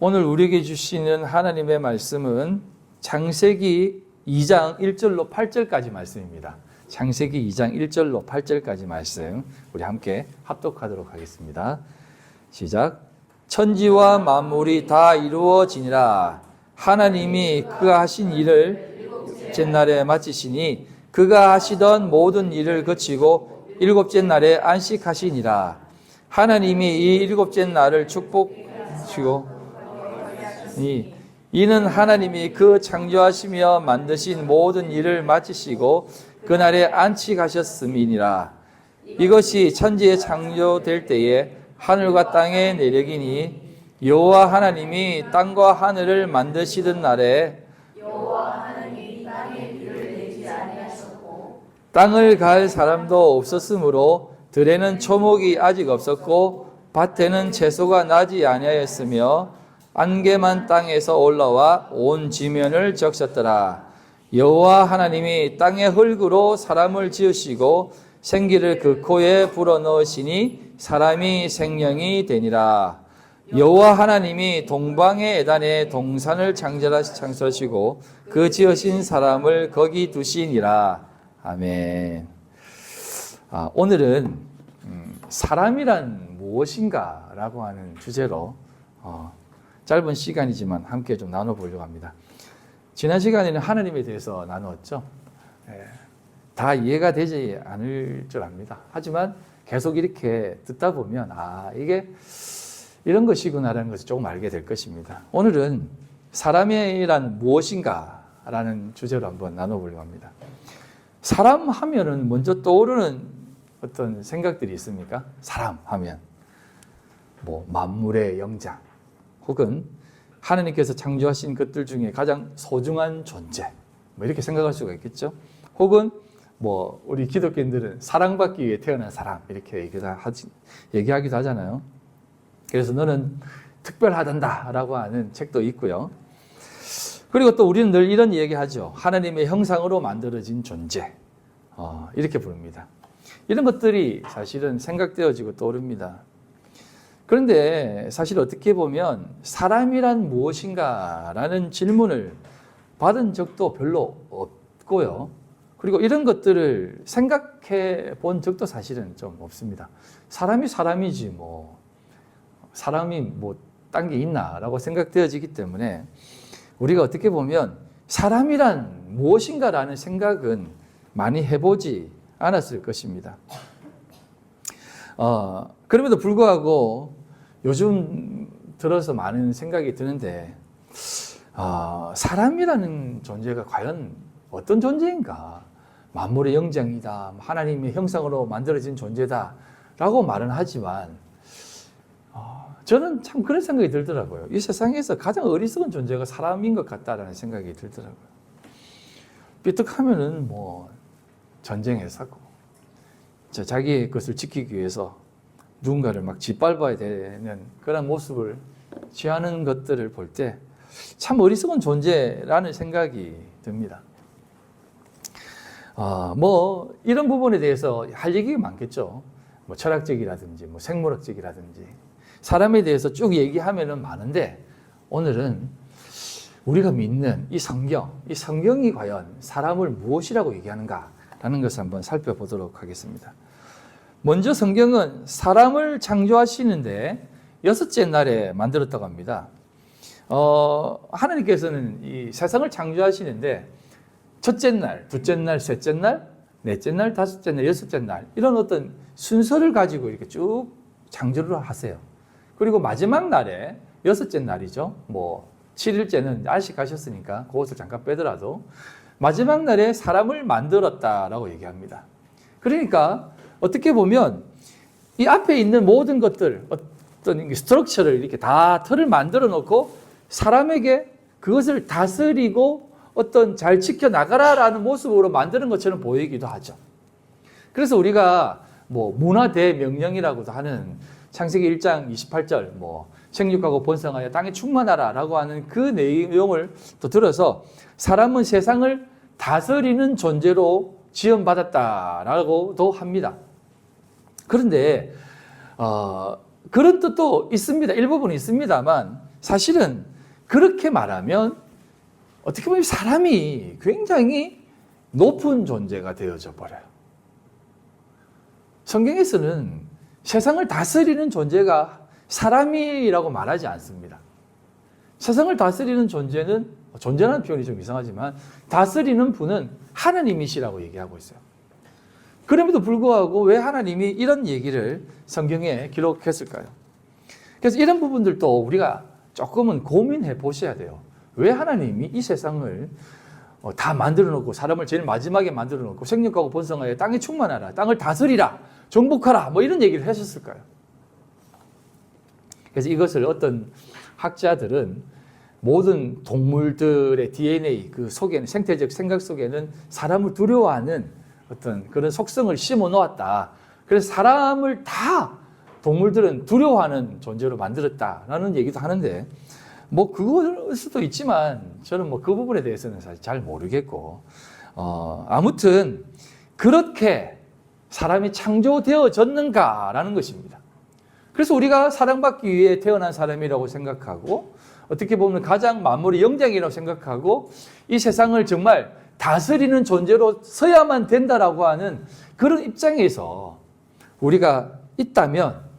오늘 우리에게 주시는 하나님의 말씀은 창세기 2장 1절로 8절까지 말씀입니다. 창세기 2장 1절로 8절까지 말씀 우리 함께 합독하도록 하겠습니다. 시작. 천지와 만물이 다 이루어지니라. 하나님이 그가 하신 일을 일곱째 날에 마치시니 그가 하시던 모든 일을 그치고 일곱째 날에 안식하시니라. 하나님이 이 일곱째 날을 축복하시고 이는 하나님이 그 창조하시며 만드신 모든 일을 마치시고 그날에 안식하셨음이니라. 이것이 천지에 창조될 때에 하늘과 땅의 내력이니 여호와 하나님이 땅과 하늘을 만드시던 날에 땅을 갈 사람도 없었으므로 들에는 초목이 아직 없었고 밭에는 채소가 나지 아니하였으며 안개만 땅에서 올라와 온 지면을 적셨더라. 여호와 하나님이 땅의 흙으로 사람을 지으시고 생기를 그 코에 불어넣으시니 사람이 생명이 되니라. 여호와 하나님이 동방의 에단에 동산을 창설하시고 그 지으신 사람을 거기 두시니라. 아멘. 오늘은 사람이란 무엇인가 라고 하는 주제로 짧은 시간이지만 함께 좀 나눠보려고 합니다. 지난 시간에는 하나님에 대해서 나누었죠. 다 이해가 되지 않을 줄 압니다. 하지만 계속 이렇게 듣다 보면 이게 이런 것이구나라는 것을 조금 알게 될 것입니다. 오늘은 사람이란 무엇인가 라는 주제로 한번 나눠보려고 합니다. 사람 하면은 먼저 떠오르는 어떤 생각들이 있습니까? 사람 하면 만물의 영장 혹은 하나님께서 창조하신 것들 중에 가장 소중한 존재 이렇게 생각할 수가 있겠죠. 혹은 우리 기독교인들은 사랑받기 위해 태어난 사람 이렇게 얘기하기도 하잖아요. 그래서 너는 특별하단다라고 하는 책도 있고요. 그리고 또 우리는 늘 이런 얘기하죠. 하나님의 형상으로 만들어진 존재 이렇게 부릅니다. 이런 것들이 사실은 생각되어지고 떠오릅니다. 그런데 사실 어떻게 보면 사람이란 무엇인가라는 질문을 받은 적도 별로 없고요. 그리고 이런 것들을 생각해 본 적도 사실은 좀 없습니다. 사람이 사람이지 사람이 딴 게 있나라고 생각되어지기 때문에 우리가 어떻게 보면 사람이란 무엇인가라는 생각은 많이 해보지 않았을 것입니다. 그럼에도 불구하고 요즘 들어서 많은 생각이 드는데 사람이라는 존재가 과연 어떤 존재인가? 만물의 영장이다, 하나님의 형상으로 만들어진 존재다 라고 말은 하지만 저는 참 그런 생각이 들더라고요. 이 세상에서 가장 어리석은 존재가 사람인 것 같다라는 생각이 들더라고요. 삐딱하면은 전쟁에서 자기의 것을 지키기 위해서 누군가를 막 짓밟아야 되는 그런 모습을 취하는 것들을 볼 때 참 어리석은 존재라는 생각이 듭니다. 이런 부분에 대해서 할 얘기가 많겠죠. 철학적이라든지 생물학적이라든지 사람에 대해서 쭉 얘기하면은 많은데 오늘은 우리가 믿는 이 성경이 과연 사람을 무엇이라고 얘기하는가라는 것을 한번 살펴보도록 하겠습니다. 먼저 성경은 사람을 창조하시는데 여섯째 날에 만들었다고 합니다. 하나님께서는 이 세상을 창조하시는데 첫째 날, 둘째 날, 셋째 날, 넷째 날, 다섯째 날, 여섯째 날 이런 어떤 순서를 가지고 이렇게 쭉 창조를 하세요. 그리고 마지막 날에 여섯째 날이죠. 7일째는 안식하셨으니까 그것을 잠깐 빼더라도 마지막 날에 사람을 만들었다라고 얘기합니다. 그러니까 어떻게 보면 이 앞에 있는 모든 것들 어떤 스트럭처를 이렇게 다 틀을 만들어 놓고 사람에게 그것을 다스리고 어떤 잘 지켜나가라라는 모습으로 만드는 것처럼 보이기도 하죠. 그래서 우리가 문화 대명령이라고도 하는 창세기 1장 28절 생육하고 번성하여 땅에 충만하라라고 하는 그 내용을 또 들어서 사람은 세상을 다스리는 존재로 지원받았다라고도 합니다. 그런데 그런 뜻도 있습니다. 일부분은 있습니다만 사실은 그렇게 말하면 어떻게 보면 사람이 굉장히 높은 존재가 되어져 버려요. 성경에서는 세상을 다스리는 존재가 사람이라고 말하지 않습니다. 세상을 다스리는 존재라는 표현이 좀 이상하지만 다스리는 분은 하나님이시라고 얘기하고 있어요. 그럼에도 불구하고 왜 하나님이 이런 얘기를 성경에 기록했을까요? 그래서 이런 부분들도 우리가 조금은 고민해 보셔야 돼요. 왜 하나님이 이 세상을 다 만들어 놓고 사람을 제일 마지막에 만들어 놓고 생육하고 번성하여 땅에 충만하라, 땅을 다스리라, 정복하라 뭐 이런 얘기를 하셨을까요? 그래서 이것을 어떤 학자들은 모든 동물들의 DNA 그 속에는 생태적 생각 속에는 사람을 두려워하는 어떤 그런 속성을 심어 놓았다. 그래서 사람을 다 동물들은 두려워하는 존재로 만들었다라는 얘기도 하는데 뭐 그걸 수도 있지만 저는 뭐 그 부분에 대해서는 사실 잘 모르겠고 아무튼 그렇게 사람이 창조되어졌는가라는 것입니다. 그래서 우리가 사랑받기 위해 태어난 사람이라고 생각하고 어떻게 보면 가장 만물의 영장이라고 생각하고 이 세상을 정말 다스리는 존재로 서야만 된다라고 하는 그런 입장에서 우리가 있다면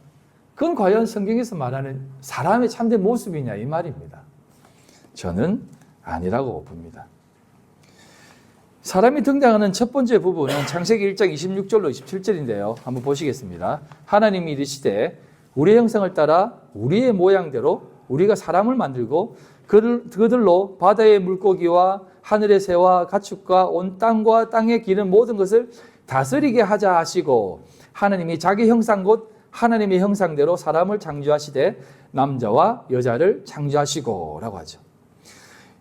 그건 과연 성경에서 말하는 사람의 참된 모습이냐 이 말입니다. 저는 아니라고 봅니다. 사람이 등장하는 첫 번째 부분은 창세기 1장 26절로 27절인데요. 한번 보시겠습니다. 하나님이 이르시되 우리의 형상을 따라 우리의 모양대로 우리가 사람을 만들고 그들로 바다의 물고기와 하늘의 새와 가축과 온 땅과 땅에 기는 모든 것을 다스리게 하자 하시고 하나님이 자기 형상 곧 하나님의 형상대로 사람을 창조하시되 남자와 여자를 창조하시고 라고 하죠.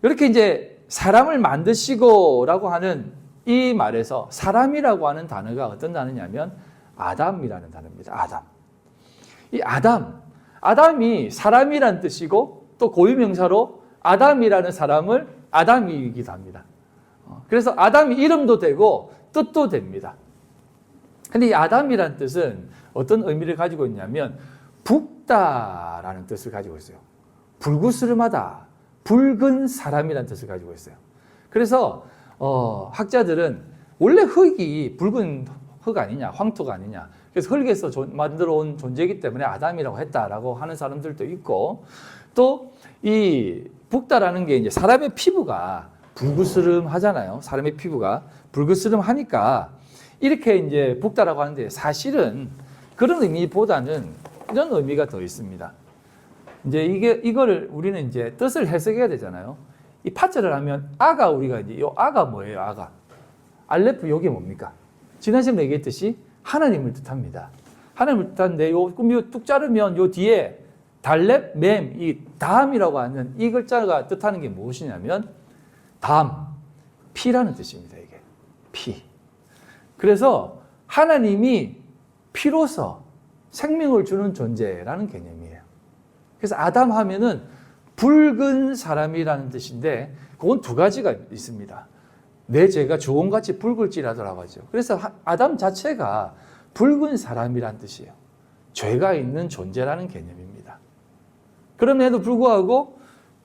이렇게 이제 사람을 만드시고 라고 하는 이 말에서 사람이라고 하는 단어가 어떤 단어냐면 아담이라는 단어입니다. 아담. 이 아담이 사람이란 뜻이고 또 고유명사로 아담이라는 사람을 아담이기도 합니다. 그래서 아담이 이름도 되고 뜻도 됩니다. 근데 이 아담이라는 뜻은 어떤 의미를 가지고 있냐면 붓다라는 뜻을 가지고 있어요. 불구스름하다, 붉은 사람이라는 뜻을 가지고 있어요. 그래서 학자들은 원래 흙이 붉은 흙 아니냐, 황토가 아니냐. 그래서 흙에서 만들어 온 존재이기 때문에 아담이라고 했다라고 하는 사람들도 있고 또 이 붓다라는 게 이제 사람의 피부가 불구스름하잖아요. 사람의 피부가 불구스름하니까 이렇게 이제 붓다라고 하는데 사실은 그런 의미보다는 이런 의미가 더 있습니다. 이제 이거를 우리는 이제 뜻을 해석해야 되잖아요. 이 파자를 하면 아가 우리가 이제 요 아가 뭐예요? 아가. 알레프 요게 뭡니까? 지난 시간에 얘기했듯이 하나님을 뜻합니다. 하나님을 뜻하는데 그럼 요 뚝 자르면 요 뒤에 달렙, 맴, 이 담이라고 하는 이 글자가 뜻하는 게 무엇이냐면 담, 피라는 뜻입니다. 이게 피. 그래서 하나님이 피로서 생명을 주는 존재라는 개념이에요. 그래서 아담 하면은 붉은 사람이라는 뜻인데 그건 두 가지가 있습니다. 내 죄가 주홍같이 붉을지라도라고 하죠. 그래서 아담 자체가 붉은 사람이라는 뜻이에요. 죄가 있는 존재라는 개념입니다. 그럼에도 불구하고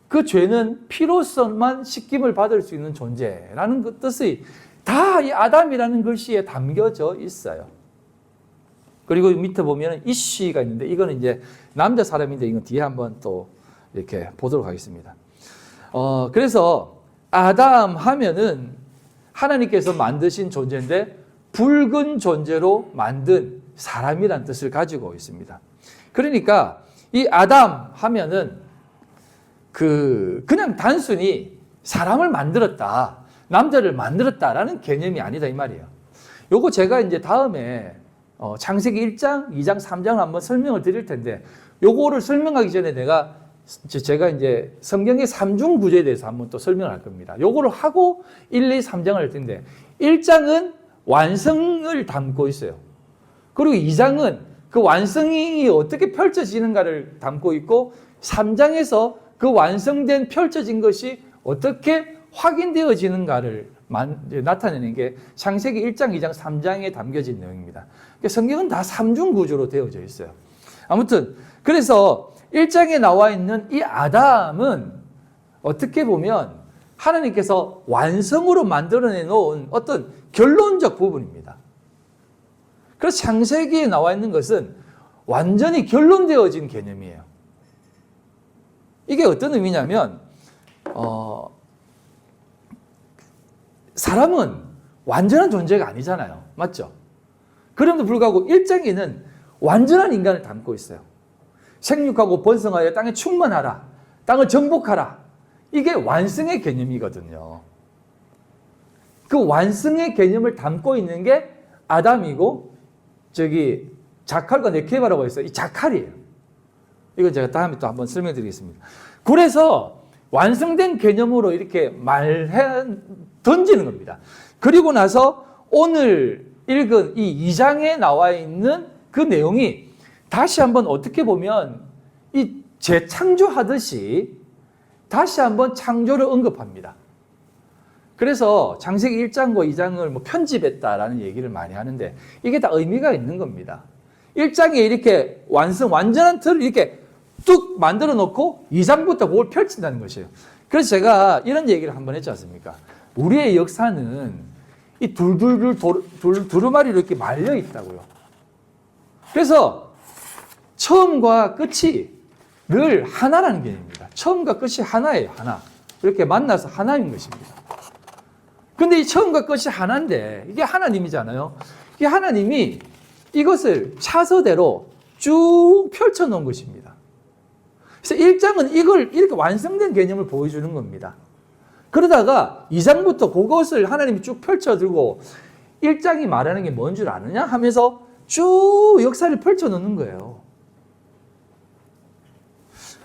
그 죄는 피로서만 씻김을 받을 수 있는 존재라는 그 뜻이 다 이 아담이라는 글씨에 담겨져 있어요. 그리고 밑에 보면 이쉬가 있는데 이거는 이제 남자 사람인데 이건 뒤에 한번 또 이렇게 보도록 하겠습니다. 그래서 아담 하면은 하나님께서 만드신 존재인데 붉은 존재로 만든 사람이란 뜻을 가지고 있습니다. 그러니까 이 아담 하면은 그냥 단순히 사람을 만들었다, 남자를 만들었다라는 개념이 아니다 이 말이에요. 요거 제가 이제 다음에 창세기 1장, 2장, 3장을 한번 설명을 드릴 텐데 요거를 설명하기 전에 제가 이제 성경의 삼중 구조에 대해서 한번 또 설명을 할 겁니다. 요거를 하고 1, 2, 3장을 할 텐데 1장은 완성을 담고 있어요. 그리고 2장은 그 완성이 어떻게 펼쳐지는가를 담고 있고 3장에서 그 완성된 펼쳐진 것이 어떻게 확인되어지는가를 나타내는 게 창세기 1장, 2장, 3장에 담겨진 내용입니다. 성경은 다 삼중 구조로 되어져 있어요. 아무튼 그래서 1장에 나와 있는 이 아담은 어떻게 보면 하나님께서 완성으로 만들어내 놓은 어떤 결론적 부분입니다. 그래서 창세기에 나와 있는 것은 완전히 결론되어진 개념이에요. 이게 어떤 의미냐면 사람은 완전한 존재가 아니잖아요. 맞죠? 그럼에도 불구하고 1장에는 완전한 인간을 담고 있어요. 생육하고 번성하여 땅에 충만하라. 땅을 정복하라. 이게 완성의 개념이거든요. 그 완성의 개념을 담고 있는 게 아담이고 자칼과 네케바라고 해서 이 자칼이에요. 이건 제가 다음에 또 한번 설명드리겠습니다. 그래서 완성된 개념으로 이렇게 던지는 겁니다. 그리고 나서 오늘 읽은 이 2장에 나와 있는 그 내용이 다시 한번 어떻게 보면 이 재창조하듯이 다시 한번 창조를 언급합니다. 그래서 창세기 1장과 2장을 뭐 편집했다라는 얘기를 많이 하는데 이게 다 의미가 있는 겁니다. 1장에 이렇게 완전한 틀을 이렇게 뚝 만들어 놓고 2장부터 그걸 펼친다는 것이에요. 그래서 제가 이런 얘기를 한번 했지 않습니까? 우리의 역사는 이 두루마리로 이렇게 말려 있다고요. 그래서 처음과 끝이 늘 하나라는 개념입니다. 처음과 끝이 하나예요, 하나. 이렇게 만나서 하나인 것입니다. 근데 이 처음과 끝이 하나인데 이게 하나님이잖아요. 이 하나님이 이것을 차서대로 쭉 펼쳐놓은 것입니다. 그래서 1장은 이걸 이렇게 완성된 개념을 보여주는 겁니다. 그러다가 2장부터 그것을 하나님이 쭉 펼쳐들고 1장이 말하는 게 뭔 줄 아느냐 하면서 쭉 역사를 펼쳐놓는 거예요.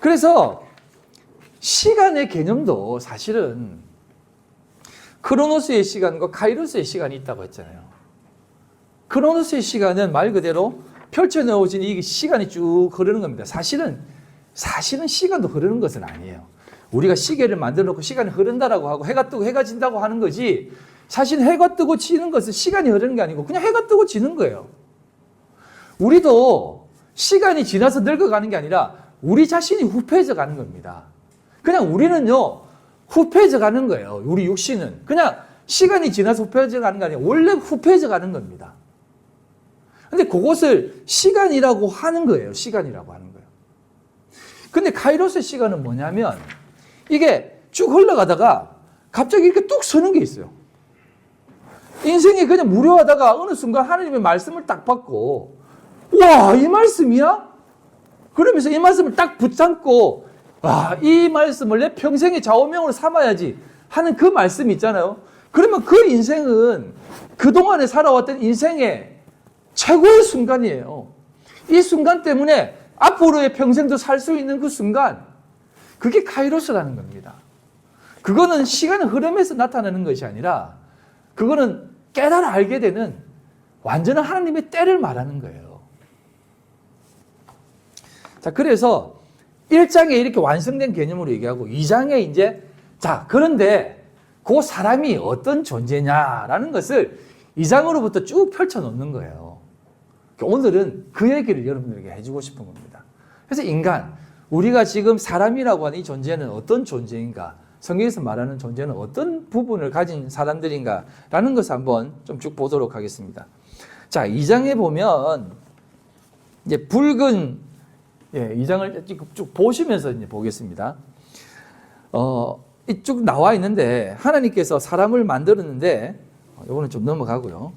그래서 시간의 개념도 사실은 크로노스의 시간과 카이로스의 시간이 있다고 했잖아요. 크로노스의 시간은 말 그대로 펼쳐놓으신 이 시간이 쭉 흐르는 겁니다. 사실은 시간도 흐르는 것은 아니에요. 우리가 시계를 만들어 놓고 시간이 흐른다라고 하고 해가 뜨고 해가 진다고 하는 거지 사실 해가 뜨고 지는 것은 시간이 흐르는 게 아니고 그냥 해가 뜨고 지는 거예요. 우리도 시간이 지나서 늙어가는 게 아니라 우리 자신이 후패해져 가는 겁니다. 그냥 우리는요 후패해져 가는 거예요. 우리 육신은 그냥 시간이 지나서 후패해져 가는 게 아니라 원래 후패해져 가는 겁니다. 근데 그것을 시간이라고 하는 거예요. 시간이라고 하는 거예요. 근데 카이로스 시간은 뭐냐면 이게 쭉 흘러가다가 갑자기 이렇게 뚝 서는 게 있어요. 인생이 그냥 무료하다가 어느 순간 하나님의 말씀을 딱 받고 와, 이 말씀이야? 그러면서 이 말씀을 딱 붙잡고 와, 이 말씀을 내 평생의 좌우명으로 삼아야지 하는 그 말씀이 있잖아요. 그러면 그 인생은 그동안에 살아왔던 인생의 최고의 순간이에요. 이 순간 때문에 앞으로의 평생도 살 수 있는 그 순간, 그게 카이로스라는 겁니다. 그거는 시간의 흐름에서 나타나는 것이 아니라 그거는 깨달아 알게 되는 완전한 하나님의 때를 말하는 거예요. 자, 그래서 1장에 이렇게 완성된 개념으로 얘기하고 2장에 이제 그런데 그 사람이 어떤 존재냐라는 것을 2장으로부터 쭉 펼쳐 놓는 거예요. 오늘은 그 얘기를 여러분들에게 해주고 싶은 겁니다. 그래서 인간, 우리가 지금 사람이라고 하는 이 존재는 어떤 존재인가? 성경에서 말하는 존재는 어떤 부분을 가진 사람들인가라는 것을 한번 좀 쭉 보도록 하겠습니다. 자, 2장에 보면 이제 붉은 2장을 쭉 보시면서 이제 보겠습니다. 쭉 나와 있는데 하나님께서 사람을 만들었는데 이거는 좀 넘어가고요.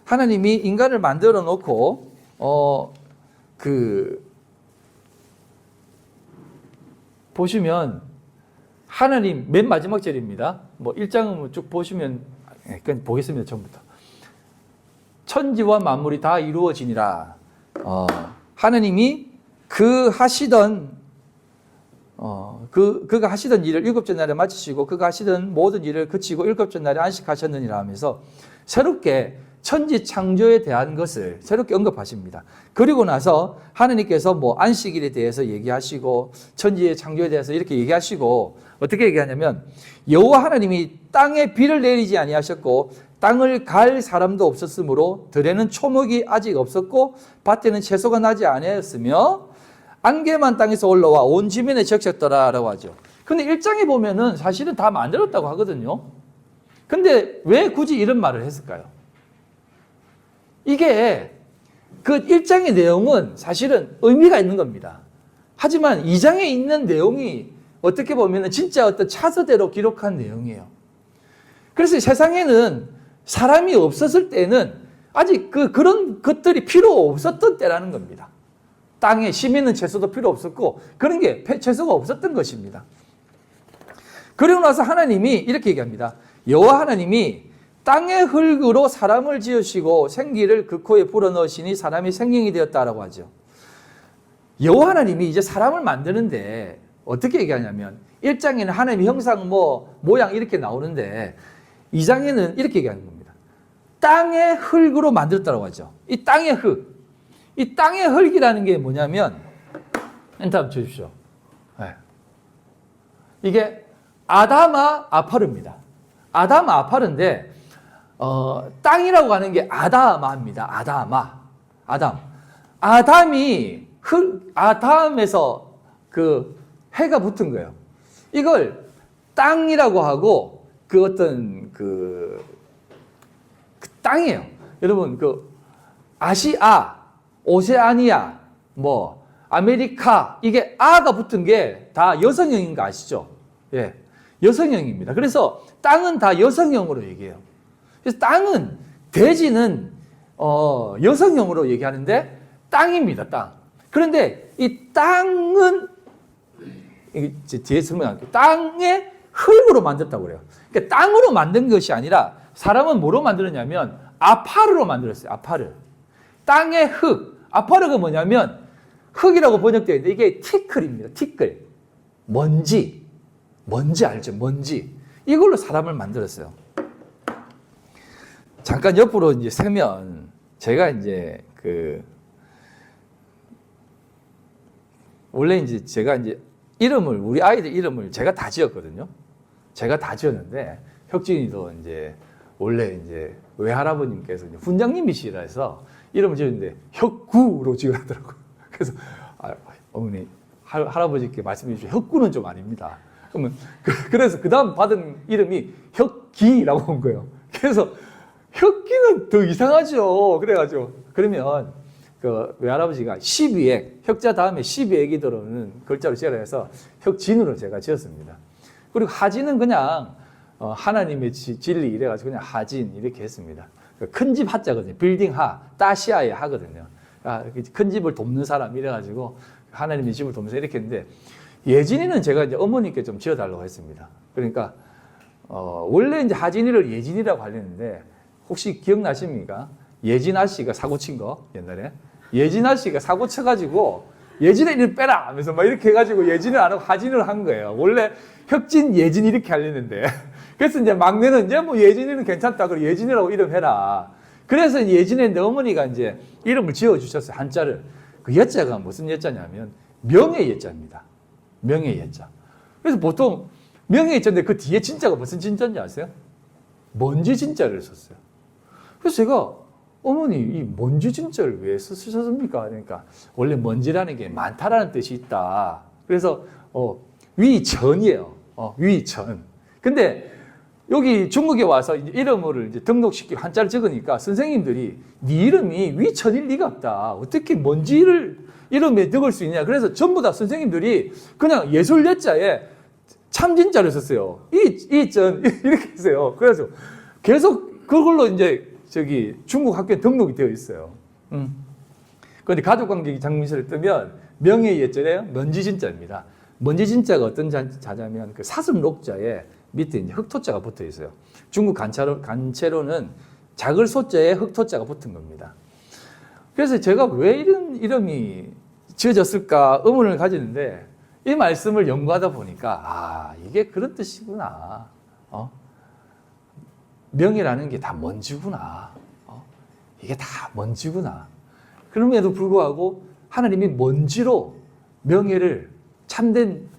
하나님이 인간을 만들어 놓고 보시면 하나님 맨 마지막 절입니다. 뭐 1장은 쭉 보시면 그냥 보겠습니다. 처음부터. 천지와 만물이 다 이루어지니라. 하나님이 그가 하시던 일을 일곱째 날에 마치시고 그가 하시던 모든 일을 그치고 일곱째 날에 안식하셨느니라 하면서 새롭게 천지 창조에 대한 것을 새롭게 언급하십니다. 그리고 나서 하나님께서 뭐 안식일에 대해서 얘기하시고 천지의 창조에 대해서 이렇게 얘기하시고 어떻게 얘기하냐면 여호와 하나님이 땅에 비를 내리지 아니하셨고 땅을 갈 사람도 없었으므로 들에는 초목이 아직 없었고 밭에는 채소가 나지 아니하였으며 안개만 땅에서 올라와 온 지면에 적셨더라라고 하죠. 근데 1장에 보면은 사실은 다 만들었다고 하거든요. 근데 왜 굳이 이런 말을 했을까요? 이게 그 1장의 내용은 사실은 의미가 있는 겁니다. 하지만 2장에 있는 내용이 어떻게 보면 진짜 어떤 차서대로 기록한 내용이에요. 그래서 세상에는 사람이 없었을 때는 아직 그런 것들이 필요 없었던 때라는 겁니다. 땅에 심 있는 채소도 필요 없었고 그런 게 채소가 없었던 것입니다. 그리고 나서 하나님이 이렇게 얘기합니다. 여호와 하나님이 땅의 흙으로 사람을 지으시고 생기를 그 코에 불어넣으시니 사람이 생명이 되었다라고 하죠. 여호와 하나님이 이제 사람을 만드는데 어떻게 얘기하냐면 1장에는 하나님의 형상 모양 이렇게 나오는데 2장에는 이렇게 얘기하는 겁니다. 땅의 흙으로 만들었다고 하죠. 이 땅의 흙. 이 땅의 흙이라는 게 뭐냐면 엔터 한번 주십시오. 네. 이게 아다마 아파르입니다. 아다마 아파르인데 땅이라고 하는 게 아다마입니다. 아담이 아담에서 그 해가 붙은 거예요. 이걸 땅이라고 하고 그 어떤 그 땅이에요. 여러분 아시아, 오세아니아, 아메리카 이게 아가 붙은 게 다 여성형인 거 아시죠? 예, 여성형입니다. 그래서 땅은 다 여성형으로 얘기해요. 그래서 땅은 대지는 여성형으로 얘기하는데 땅입니다. 땅. 그런데 이 땅은 뒤에 설명할게요. 땅의 흙으로 만들었다고 그래요. 그러니까 땅으로 만든 것이 아니라 사람은 뭐로 만들었냐면 아파르로 만들었어요. 아파르. 땅의 흙. 아파르가 뭐냐면 흙이라고 번역되어 있는데 이게 티클입니다. 티클. 먼지 알죠? 먼지. 이걸로 사람을 만들었어요. 잠깐 옆으로 이제 세면 제가 이제 원래 이제 제가 이제 우리 아이들 이름을 제가 다 지었거든요. 제가 다 지었는데 혁진이도 이제 원래 이제 외할아버님께서 이제 훈장님이시라 해서 이름을 지었는데 혁구로 지으라더라고요. 그래서 어머니 할아버지께 말씀해 주신 혁구는 좀 아닙니다. 그러면 그래서 그 다음 받은 이름이 혁기라고 온 거예요. 그래서 혁기는 더 이상하죠. 그래가지고 그러면 외할아버지가 12액 혁자 다음에 12액이 들어오는 글자로 지으라 해서 혁진으로 제가 지었습니다. 그리고 하진은 그냥 하나님의 진리 이래가지고 그냥 하진 이렇게 했습니다. 큰 집 하자거든요. 빌딩 하, 따시아의 하거든요. 큰 집을 돕는 사람 이래가지고 하나님의 집을 돕면서 이렇게 했는데 예진이는 제가 이제 어머니께 좀 지어달라고 했습니다. 그러니까 원래 이제 하진이를 예진이라고 하려는데 혹시 기억나십니까? 예진 아씨가 사고 친 거 옛날에 예진 아씨가 사고 쳐가지고 예진의 이름 빼라 하면서 막 이렇게 해가지고 예진을 안 하고 하진을 한 거예요. 원래 혁진 예진 이렇게 하려는데 그래서 이제 막내는 이제 예진이는 괜찮다 그래 예진이라고 이름 해라. 그래서 예진의 어머니가 이제 이름을 지어 주셨어요. 한자를. 그 예자가 무슨 예자냐면 명예 예자입니다. 명예 예자. 그래서 보통 명예 예자인데 그 뒤에 진짜가 무슨 진짜인지 아세요? 먼지 진짜를 썼어요. 그래서 제가 어머니 이 먼지 진짜를 왜 쓰셨습니까? 그러니까 원래 먼지라는 게 많다라는 뜻이 있다. 그래서 위천이에요. 위천. 근데 여기 중국에 와서 이름을 이제 등록시키고 한자를 적으니까 선생님들이 네 이름이 위천일 리가 없다. 어떻게 먼지를 이름에 적을 수 있냐. 그래서 전부 다 선생님들이 그냥 예술 예자에 참진자를 썼어요. 이천 이렇게 했어요. 그래서 계속 그걸로 이제 중국 학교에 등록이 되어 있어요. 그런데 가족관계 장미실을 뜨면 명예 예절에 먼지 진자입니다. 먼지 진자가 어떤 자냐면 그 사슴 녹자에 밑에 이제 흑토자가 붙어 있어요. 중국 간체로는 작을 소자에 흑토자가 붙은 겁니다. 그래서 제가 왜 이런 이름이 지어졌을까 의문을 가지는데 이 말씀을 연구하다 보니까 이게 그런 뜻이구나. 명예라는 게 다 먼지구나. 이게 다 먼지구나. 그럼에도 불구하고 하나님이 먼지로 명예를 참된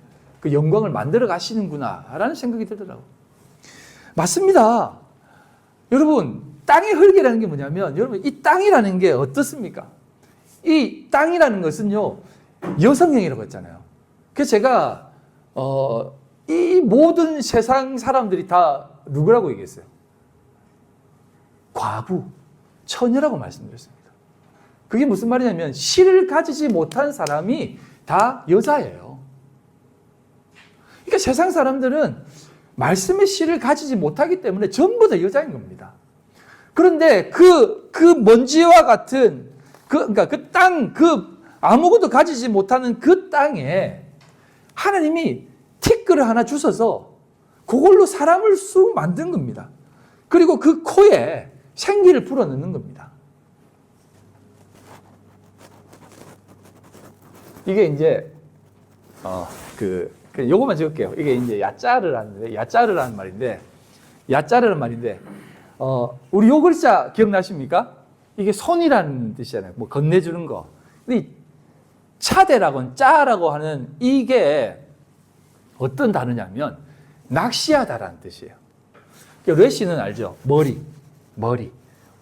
그 영광을 만들어 가시는구나 라는 생각이 들더라고요. 맞습니다. 여러분 땅의 흙이라는 게 뭐냐면 여러분 이 땅이라는 게 어떻습니까? 이 땅이라는 것은요 여성형이라고 했잖아요. 그래서 제가 이 모든 세상 사람들이 다 누구라고 얘기했어요? 과부, 처녀라고 말씀드렸습니다. 그게 무슨 말이냐면 씨를 가지지 못한 사람이 다 여자예요. 그러니까 세상 사람들은 말씀의 씨를 가지지 못하기 때문에 전부 다 여자인 겁니다. 그런데 그 먼지와 같은 그러니까 그 땅, 아무것도 가지지 못하는 그 땅에 하나님이 티끌을 하나 주셔서 그걸로 사람을 쑥 만든 겁니다. 그리고 그 코에 생기를 불어넣는 겁니다. 이게 이제 요거만 적을게요. 이게 이제 야짜르라는 말인데 우리 요 글자 기억나십니까? 이게 손이라는 뜻이잖아요. 뭐 건네주는 거. 근데 차대라고는 짜라고 하는 이게 어떤 단어냐면 낚시하다라는 뜻이에요. 레시는 알죠? 머리,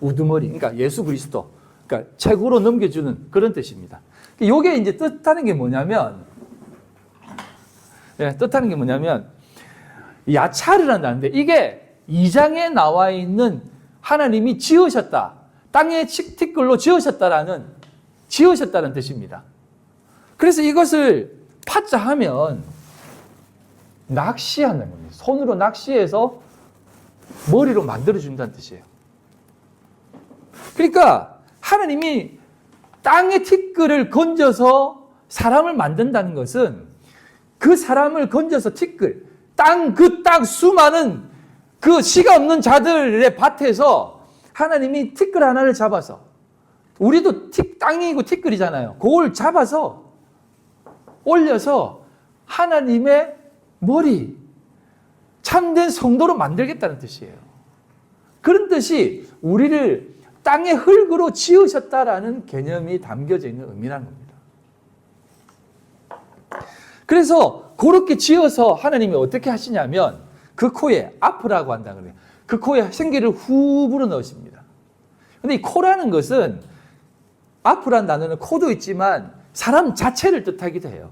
우두머리. 그러니까 예수 그리스도. 그러니까 책으로 넘겨주는 그런 뜻입니다. 이게 이제 뜻하는 게 뭐냐면, 야차르라는 단어인데 이게 2장에 나와 있는 하나님이 지으셨다. 땅에 티끌로 지으셨다라는 뜻입니다. 그래서 이것을 파자하면 낚시하는 겁니다. 손으로 낚시해서 머리로 만들어준다는 뜻이에요. 그러니까 하나님이 땅에 티끌을 건져서 사람을 만든다는 것은 그 사람을 건져서 티끌, 땅 수많은 그 씨가 없는 자들의 밭에서 하나님이 티끌 하나를 잡아서 우리도 땅이고 티끌이잖아요. 그걸 잡아서 올려서 하나님의 머리, 참된 성도로 만들겠다는 뜻이에요. 그런 뜻이 우리를 땅의 흙으로 지으셨다라는 개념이 담겨져 있는 의미라는 겁니다. 그래서 그렇게 지어서 하나님이 어떻게 하시냐면 그 코에 아프라고 한다 그래요. 그 코에 생기를 후 불어 넣으십니다. 근데 이 코라는 것은 아프라는 단어는 코도 있지만 사람 자체를 뜻하기도 해요.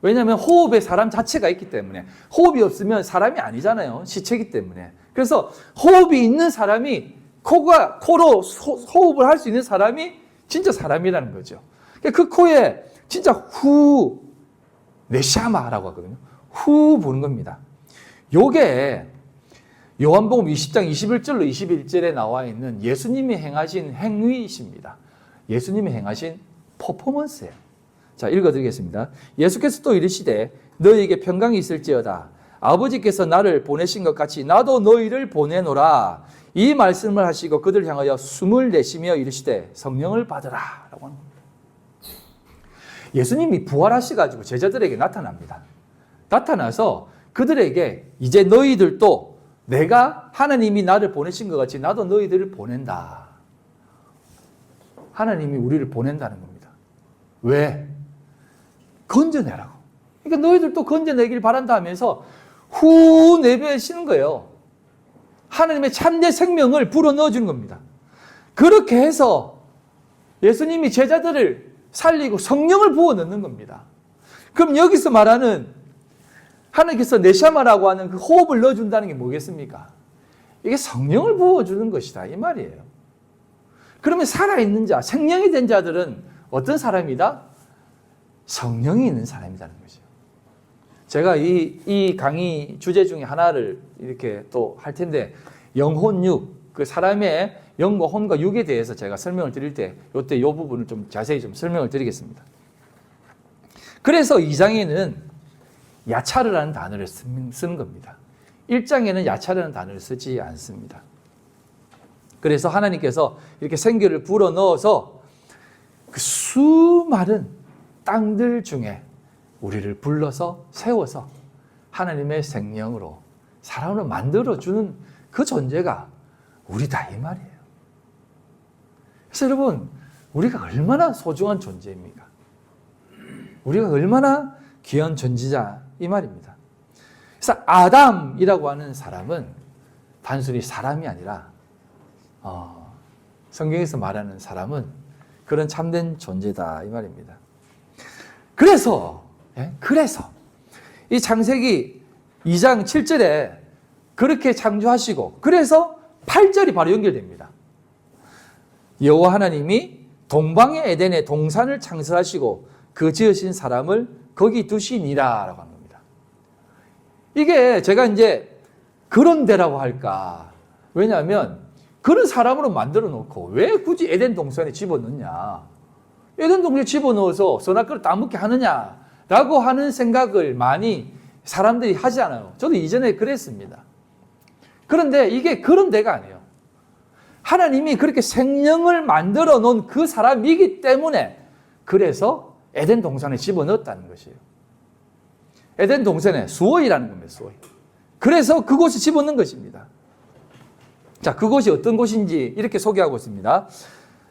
왜냐하면 호흡에 사람 자체가 있기 때문에 호흡이 없으면 사람이 아니잖아요. 시체이기 때문에. 그래서 호흡이 있는 사람이 코로 호흡을 할 수 있는 사람이 진짜 사람이라는 거죠. 그 코에 진짜 네샤마라고 하거든요. 후 부는 겁니다. 요게 요한복음 20장 21절로 21절에 나와 있는 예수님이 행하신 행위이십니다. 예수님이 행하신 퍼포먼스예요. 자, 읽어드리겠습니다. 예수께서 또 이르시되 너희에게 평강이 있을지어다. 아버지께서 나를 보내신 것 같이 나도 너희를 보내노라. 이 말씀을 하시고 그들 향하여 숨을 내쉬며 이르시되 성령을 받으라. 라고 하는 겁니다. 예수님이 부활하셔가지고 제자들에게 나타납니다. 나타나서 그들에게 이제 너희들도 내가 하나님이 나를 보내신 것 같이 나도 너희들을 보낸다. 하나님이 우리를 보낸다는 겁니다. 왜? 건져내라고. 그러니까 너희들도 건져내길 바란다 하면서 후 내뱉으시는 거예요. 하나님의 참된 생명을 불어넣어 주는 겁니다. 그렇게 해서 예수님이 제자들을 살리고 성령을 부어 넣는 겁니다. 그럼 여기서 말하는 하나님께서 네샤마라고 하는 그 호흡을 넣어준다는 게 뭐겠습니까? 이게 성령을 부어주는 것이다 이 말이에요. 그러면 살아있는 자, 생명이 된 자들은 어떤 사람이다? 성령이 있는 사람이라는 거죠. 제가 이 강의 주제 중에 하나를 이렇게 또 할 텐데 영혼육, 그 사람의 영과 혼과 육에 대해서 제가 설명을 드릴 때 이때 이 부분을 좀 자세히 좀 설명을 드리겠습니다. 그래서 2장에는 야차르라는 단어를 쓰는 겁니다. 1장에는 야차르라는 단어를 쓰지 않습니다. 그래서 하나님께서 이렇게 생기를 불어넣어서 그 수많은 땅들 중에 우리를 불러서 세워서 하나님의 생명으로 사람을 만들어주는 그 존재가 우리다 이 말이에요. 그래서 여러분, 우리가 얼마나 소중한 존재입니까? 우리가 얼마나 귀한 존재자 이 말입니다. 그래서 아담이라고 하는 사람은 단순히 사람이 아니라 성경에서 말하는 사람은 그런 참된 존재다 이 말입니다. 그래서 이 창세기 2장 7절에 그렇게 창조하시고, 그래서 8절이 바로 연결됩니다. 여호와 하나님이 동방의 에덴에 동산을 창설하시고 그 지으신 사람을 거기 두시니라 라고 하는 겁니다. 이게 제가 이제 그런 데라고 할까? 왜냐하면 그런 사람으로 만들어 놓고 왜 굳이 에덴 동산에 집어넣냐? 에덴 동산에 집어넣어서 선악과를 따먹게 하느냐라고 하는 생각을 많이 사람들이 하지 않아요. 저도 이전에 그랬습니다. 그런데 이게 그런 데가 아니에요. 하나님이 그렇게 생명을 만들어 놓은 그 사람이기 때문에 그래서 에덴 동산에 집어넣었다는 것이에요. 에덴 동산에 수호이라는 겁니다. 수호이. 그래서 그곳에 집어넣은 것입니다. 자, 그곳이 어떤 곳인지 이렇게 소개하고 있습니다.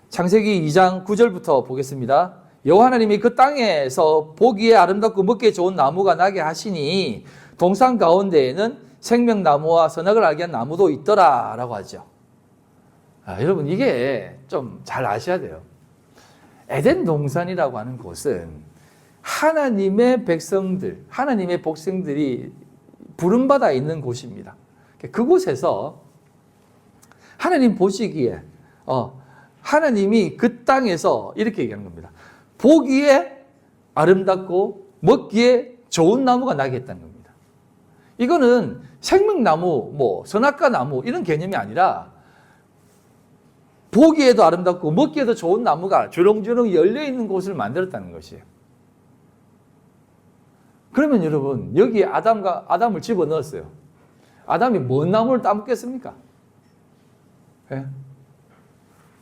창세기 2장 9절부터 보겠습니다. 여호와 하나님이 그 땅에서 보기에 아름답고 먹기에 좋은 나무가 나게 하시니 동산 가운데에는 생명나무와 선악을 알게 한 나무도 있더라 라고 하죠. 여러분, 이게 좀 잘 아셔야 돼요. 에덴 동산이라고 하는 곳은 하나님의 백성들, 하나님의 복생들이 부름받아 있는 곳입니다. 그곳에서 하나님 보시기에 하나님이 그 땅에서 이렇게 얘기하는 겁니다. 보기에 아름답고 먹기에 좋은 나무가 나게 했다는 겁니다. 이거는 생명나무, 선악과 나무 이런 개념이 아니라 보기에도 아름답고 먹기에도 좋은 나무가 주렁주렁 열려있는 곳을 만들었다는 것이에요. 그러면 여러분, 여기에 아담을 집어넣었어요. 아담이 뭔 나무를 따먹겠습니까? 네?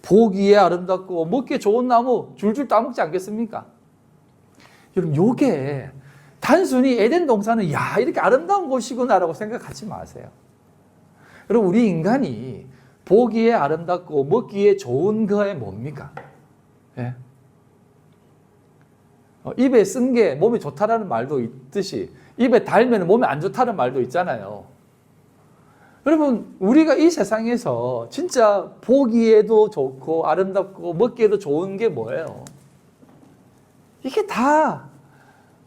보기에 아름답고 먹기에 좋은 나무 줄줄 따먹지 않겠습니까? 여러분, 요게 단순히 에덴 동산은 이렇게 아름다운 곳이구나라고 생각하지 마세요. 여러분, 우리 인간이 보기에 아름답고 먹기에 좋은 거에 뭡니까? 예? 입에 쓴 게 몸에 좋다라는 말도 있듯이 입에 달면 몸에 안 좋다는 말도 있잖아요. 여러분, 우리가 이 세상에서 진짜 보기에도 좋고 아름답고 먹기에도 좋은 게 뭐예요? 이게 다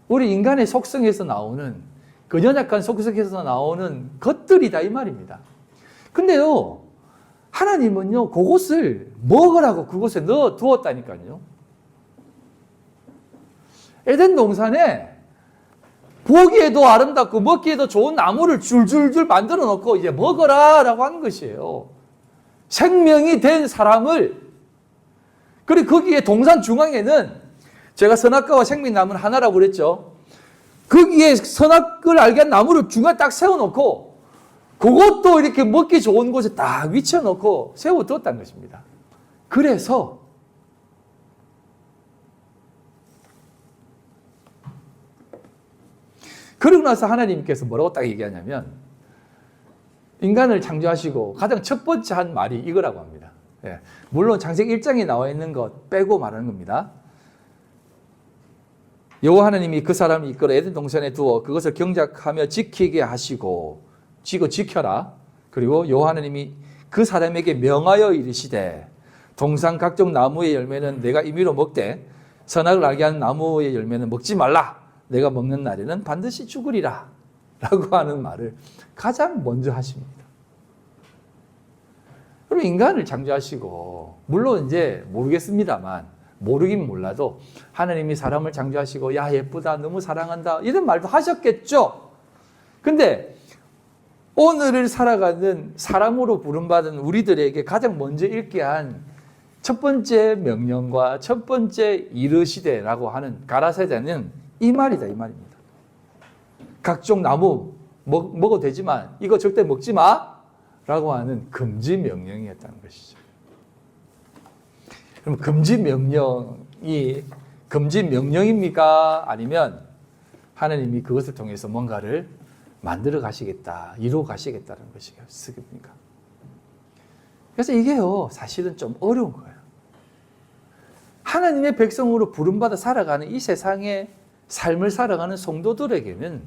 우리 인간의 속성에서 나오는, 그 연약한 속성에서 나오는 것들이다 이 말입니다. 근데요, 하나님은요, 그것을 먹으라고 그곳에 넣어 두었다니까요. 에덴 동산에 보기에도 아름답고 먹기에도 좋은 나무를 줄줄줄 만들어 놓고 이제 먹어라 라고 하는 것이에요. 생명이 된 사람을. 그리고 거기에 동산 중앙에는 제가 선악과와 생명나무는 하나라고 그랬죠. 거기에 선악을 알게 한 나무를 중간에 딱 세워놓고 그것도 이렇게 먹기 좋은 곳에 딱 위쳐놓고 세워두었다는 것입니다. 그래서 그러고 나서 하나님께서 뭐라고 딱 얘기하냐면, 인간을 창조하시고 가장 첫 번째 한 말이 이거라고 합니다. 물론 창세기 1장에 나와 있는 것 빼고 말하는 겁니다. 여호와 하나님이 그 사람을 이끌어 에덴 동산에 두어 그것을 경작하며 지키게 하시고, 지켜라. 그리고 여호와 하나님이 그 사람에게 명하여 이르시되, 동산 각종 나무의 열매는 내가 임의로 먹되 선악을 알게 하는 나무의 열매는 먹지 말라. 내가 먹는 날에는 반드시 죽으리라 라고 하는 말을 가장 먼저 하십니다. 그럼 인간을 창조하시고, 물론 이제 모르겠습니다만, 모르긴 몰라도 하나님이 사람을 창조하시고 야 예쁘다, 너무 사랑한다 이런 말도 하셨겠죠. 근데 오늘을 살아가는 사람으로 부름받은 우리들에게 가장 먼저 읽게 한 첫 번째 명령과 첫 번째 이르시되라고 하는 가라사대는 이 말이다, 이 말입니다. 각종 나무 먹어도 되지만 이거 절대 먹지 마 라고 하는 금지 명령이었다는 것이죠. 그럼 금지 명령입니까? 아니면 하나님이 그것을 통해서 뭔가를 만들어 가시겠다, 이루어 가시겠다는 것이겠습니까? 그래서 이게요, 사실은 좀 어려운 거예요. 하나님의 백성으로 부름받아 살아가는 이 세상의 삶을 살아가는 성도들에게는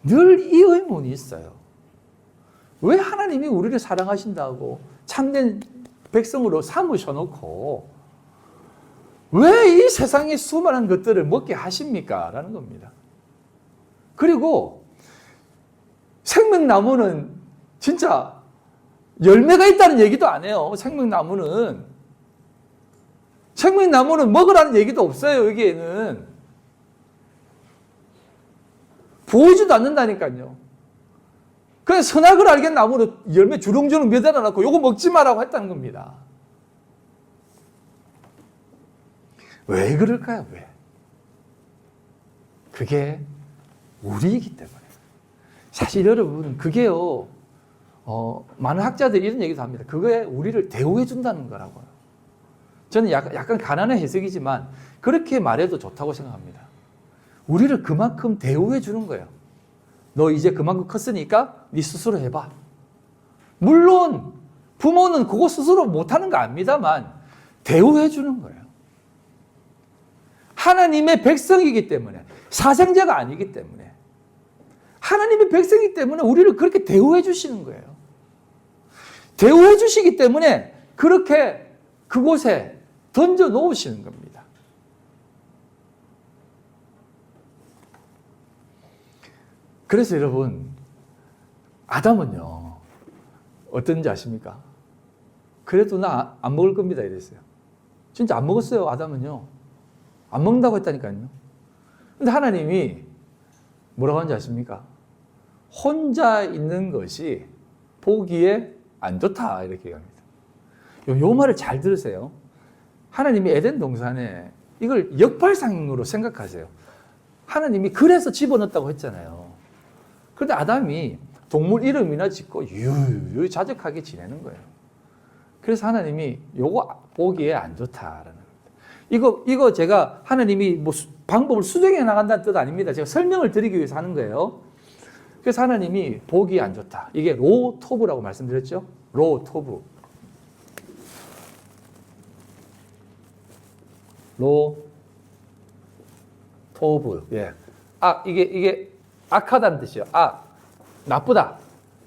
늘 이 의문이 있어요. 왜 하나님이 우리를 사랑하신다고 참된 백성으로 삼으셔놓고 왜 이 세상의 수많은 것들을 먹게 하십니까? 라는 겁니다. 그리고 생명나무는 진짜 열매가 있다는 얘기도 안 해요. 생명나무는 먹으라는 얘기도 없어요. 여기에는 보이지도 않는다니까요. 그냥 선악을 알게 나무로 열매 주렁주렁 매달아 놓고 요거 먹지 마라고 했다는 겁니다. 왜 그럴까요? 왜? 그게 우리이기 때문에. 사실 여러분, 그게요, 많은 학자들이 이런 얘기도 합니다. 그거에 우리를 대우해 준다는 거라고요. 저는 약간 가난한 해석이지만 그렇게 말해도 좋다고 생각합니다. 우리를 그만큼 대우해 주는 거예요. 너 이제 그만큼 컸으니까 네 스스로 해봐. 물론 부모는 그거 스스로 못하는 거 압니다만 대우해 주는 거예요. 하나님의 백성이기 때문에, 사생자가 아니기 때문에, 하나님의 백성이기 때문에 우리를 그렇게 대우해 주시는 거예요. 대우해 주시기 때문에 그렇게 그곳에 던져 놓으시는 겁니다. 그래서 여러분, 아담은요, 어떤지 아십니까? 그래도 나 안 먹을 겁니다 이랬어요. 진짜 안 먹었어요. 아담은요, 안 먹는다고 했다니까요. 근데 하나님이 뭐라고 하는지 아십니까? 혼자 있는 것이 보기에 안 좋다 이렇게 얘기합니다. 요 말을 잘 들으세요. 하나님이 에덴 동산에 이걸 역발상으로 생각하세요. 하나님이 그래서 집어넣었다고 했잖아요. 그런데 아담이 동물 이름이나 짓고 유유히 자적하게 지내는 거예요. 그래서 하나님이 요거 보기에 안 좋다라는 겁니다. 이거 제가 하나님이 뭐 방법을 수정해 나간다는 뜻 아닙니다. 제가 설명을 드리기 위해서 하는 거예요. 그래서 하나님이 보기에 안 좋다. 이게 로토브라고 말씀드렸죠? 로토브. 로토브. 예. 이게 악하다는 뜻이에요. 나쁘다.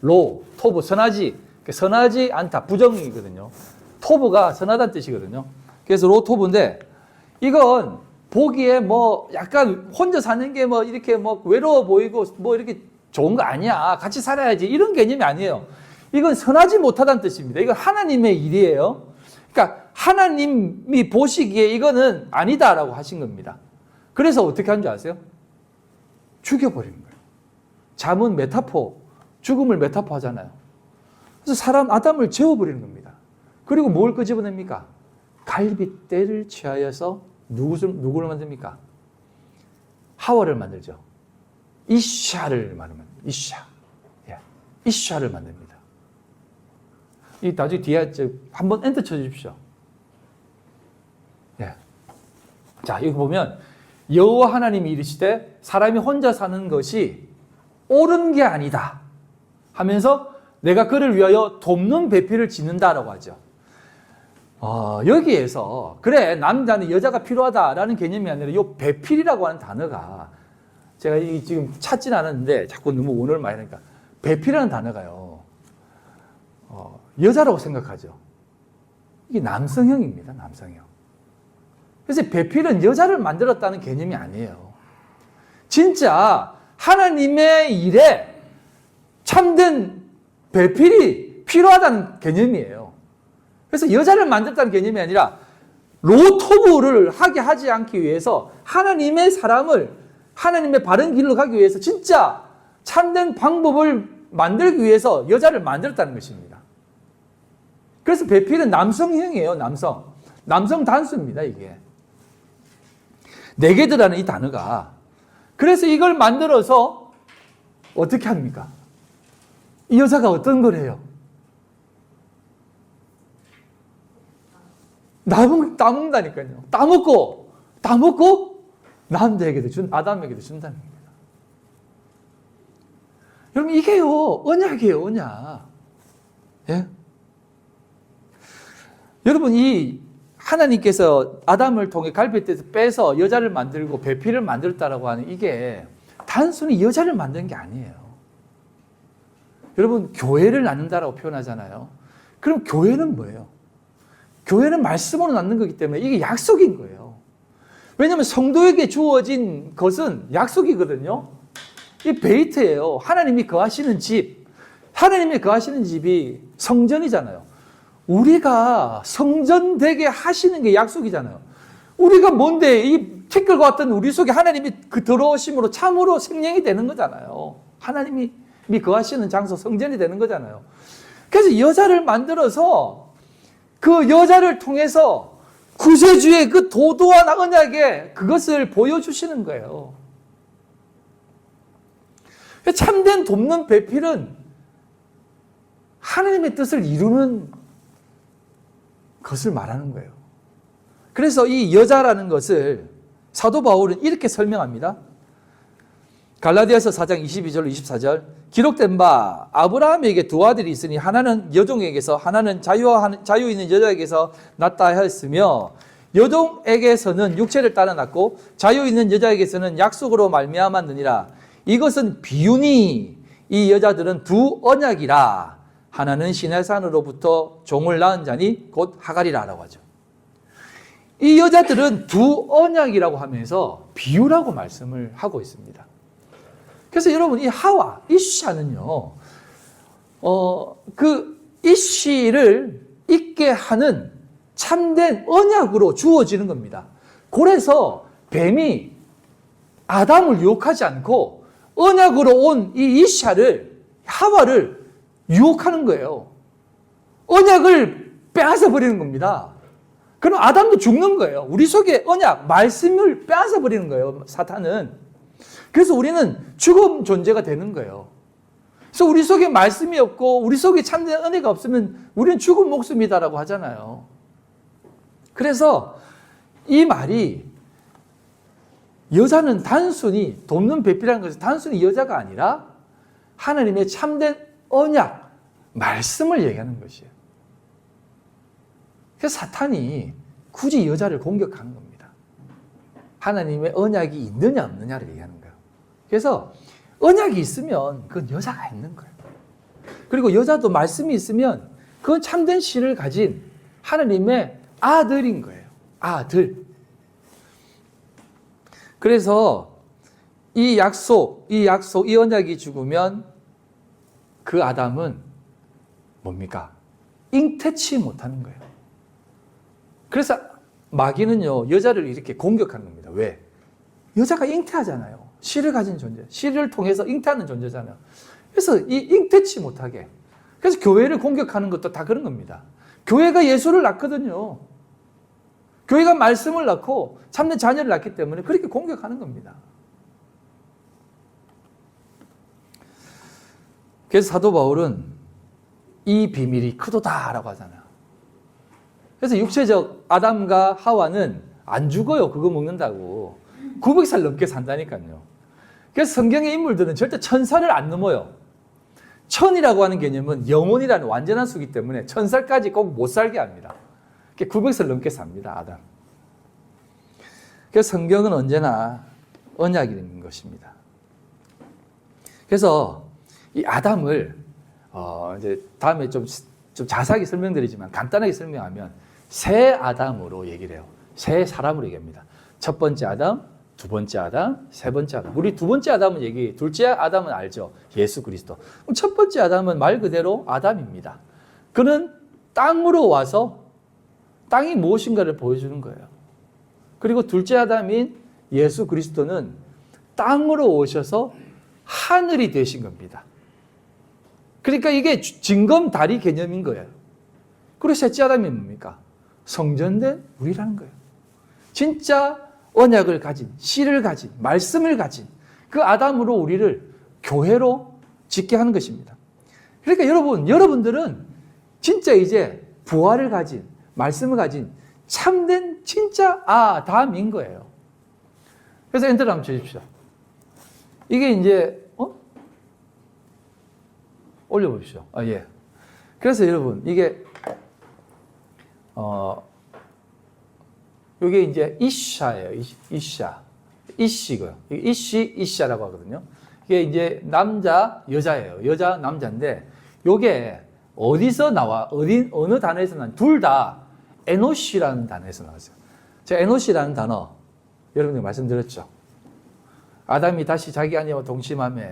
로토브. 선하지 않다. 부정이거든요. 토브가 선하다는 뜻이거든요. 그래서 로토브인데, 이건 보기에 뭐 약간 혼자 사는 게 뭐 이렇게 뭐 외로워 보이고 뭐 이렇게 좋은 거 아니야. 같이 살아야지. 이런 개념이 아니에요. 이건 선하지 못하다는 뜻입니다. 이건 하나님의 일이에요. 그러니까 하나님이 보시기에 이거는 아니다라고 하신 겁니다. 그래서 어떻게 한 줄 아세요? 죽여버리는 거예요. 잠은 메타포, 죽음을 메타포 하잖아요. 그래서 아담을 재워버리는 겁니다. 그리고 뭘 끄집어냅니까? 갈빗대를 취하여서 누구를 만듭니까? 하와를 만들죠. 이샤를 만듭니다. 이샤를 만듭니다. 이 나중에 뒤에 한번 엔터 쳐주십시오. 예. 자, 여기 보면 여호와 하나님이 이르시되 사람이 혼자 사는 것이 옳은 게 아니다 하면서 내가 그를 위하여 돕는 배필을 짓는다라고 하죠. 여기에서 그래 남자는 여자가 필요하다라는 개념이 아니라 이 배필이라고 하는 단어가 제가 지금 찾진 않았는데 자꾸 너무 원어를 많이 하니까 배필이라는 단어가요. 여자라고 생각하죠. 이게 남성형입니다. 남성형. 그래서 배필은 여자를 만들었다는 개념이 아니에요. 진짜 하나님의 일에 참된 배필이 필요하다는 개념이에요. 그래서 여자를 만들었다는 개념이 아니라 로토브를 하게 하지 않기 위해서 하나님의 사람을 하나님의 바른 길로 가기 위해서 진짜 참된 방법을 만들기 위해서 여자를 만들었다는 것입니다. 그래서 배필은 남성형이에요. 남성 단수입니다. 이게 네게드라는 이 단어가. 그래서 이걸 만들어서 어떻게 합니까? 이 여자가 어떤 걸 해요? 따먹는다니까요. 따먹고 남자에게도 아담에게도 준다는 겁니다. 여러분, 이게요, 언약이에요, 언약. 예? 여러분, 이 하나님께서 아담을 통해 갈빗대에서 빼서 여자를 만들고 배필을 만들었다라고 하는 이게 단순히 여자를 만든 게 아니에요. 여러분, 교회를 낳는다라고 표현하잖아요. 그럼 교회는 뭐예요? 교회는 말씀으로 낳는 거기 때문에 이게 약속인 거예요. 왜냐하면 성도에게 주어진 것은 약속이거든요. 이 베이트예요. 하나님이 거하시는 집. 하나님이 거하시는 집이 성전이잖아요. 우리가 성전 되게 하시는 게 약속이잖아요. 우리가 뭔데 이 티끌과 같은 우리 속에 하나님이 그 들어오심으로 참으로 생명이 되는 거잖아요. 하나님이 거하시는 장소 성전이 되는 거잖아요. 그래서 여자를 만들어서 그 여자를 통해서 구세주의 그 도도한 언약에 그것을 보여주시는 거예요. 참된 돕는 배필은 하나님의 뜻을 이루는 것을 말하는 거예요. 그래서 이 여자라는 것을 사도 바울은 이렇게 설명합니다. 갈라디아서 4장 22절 24절 기록된 바 아브라함에게 두 아들이 있으니 하나는 여종에게서 하나는 자유 있는 여자에게서 낳다 하였으며 여종에게서는 육체를 따라 낳고 자유 있는 여자에게서는 약속으로 말미암았느니라. 이것은 비유니 이 여자들은 두 언약이라. 하나는 시내산으로부터 종을 낳은 자니 곧 하갈이라 라고 하죠. 이 여자들은 두 언약이라고 하면서 비유라고 말씀을 하고 있습니다. 그래서 여러분 이 하와, 이샤는요, 그 이씨를 있게 하는 참된 언약으로 주어지는 겁니다. 그래서 뱀이 아담을 유혹하지 않고 언약으로 온 이 이샤를, 하와를 유혹하는 거예요. 언약을 빼앗아 버리는 겁니다. 그럼 아담도 죽는 거예요. 우리 속에 언약, 말씀을 빼앗아 버리는 거예요, 사탄은. 그래서 우리는 죽음 존재가 되는 거예요. 그래서 우리 속에 말씀이 없고 우리 속에 참된 은혜가 없으면 우리는 죽은 목숨이다라고 하잖아요. 그래서 이 말이 여자는 단순히 돕는 배필이라는 것은 단순히 여자가 아니라 하나님의 참된 언약, 말씀을 얘기하는 것이에요. 그래서 사탄이 굳이 여자를 공격하는 겁니다. 하나님의 언약이 있느냐 없느냐를 얘기하는 거예요. 그래서 언약이 있으면 그건 여자가 있는 거예요. 그리고 여자도 말씀이 있으면 그건 참된 씨를 가진 하나님의 아들인 거예요. 아들. 그래서 이 약속, 이 언약이 죽으면 그 아담은 뭡니까? 잉태치 못하는 거예요. 그래서 마귀는요, 여자를 이렇게 공격하는 겁니다. 왜? 여자가 잉태하잖아요. 씨를 가진 존재. 씨를 통해서 잉태하는 존재잖아요. 그래서 이 잉태치 못하게. 그래서 교회를 공격하는 것도 다 그런 겁니다. 교회가 예수를 낳거든요. 교회가 말씀을 낳고 참된 자녀를 낳기 때문에 그렇게 공격하는 겁니다. 그래서 사도 바울은 이 비밀이 크도다라고 하잖아요. 그래서 육체적 아담과 하와는 안 죽어요. 그거 먹는다고. 900살 넘게 산다니까요. 그래서 성경의 인물들은 절대 1000살을 안 넘어요. 1000이라고 하는 개념은 영혼이라는 완전한 수기 때문에 1000살까지 꼭 못 살게 합니다. 900살 넘게 삽니다, 아담. 그래서 성경은 언제나 언약이 있는 것입니다. 그래서 이 아담을 이제 다음에 좀 자세하게 설명드리지만 간단하게 설명하면 새 아담으로 얘기를 해요. 새 사람으로 얘기합니다. 첫 번째 아담, 두 번째 아담, 세 번째 아담. 우리 두 번째 아담은 둘째 아담은 알죠. 예수 그리스도. 그럼 첫 번째 아담은 말 그대로 아담입니다. 그는 땅으로 와서 땅이 무엇인가를 보여주는 거예요. 그리고 둘째 아담인 예수 그리스도는 땅으로 오셔서 하늘이 되신 겁니다. 그러니까 이게 징검다리 개념인 거예요. 그리고 셋째 아담이 뭡니까? 성전된 우리라는 거예요. 진짜 언약을 가진, 씨를 가진, 말씀을 가진 그 아담으로 우리를 교회로 짓게 하는 것입니다. 그러니까 여러분들은 진짜 이제 부활을 가진, 말씀을 가진 참된 진짜 아담인 거예요. 그래서 엔터를 한번 쳐주십시오. 이게 이제 올려보십시오. 예. 그래서 여러분 이게 이게 이제 이샤예요. 이시고요. 이샤라고 하거든요. 이게 이제 남자, 여자예요. 여자, 남자인데 이게 어디서 나와? 어느 단어에서 난? 둘 다 에노시라는 단어에서 나왔어요. 제가 에노시라는 단어 여러분들 말씀드렸죠. 아담이 다시 자기 아내와 동침하며,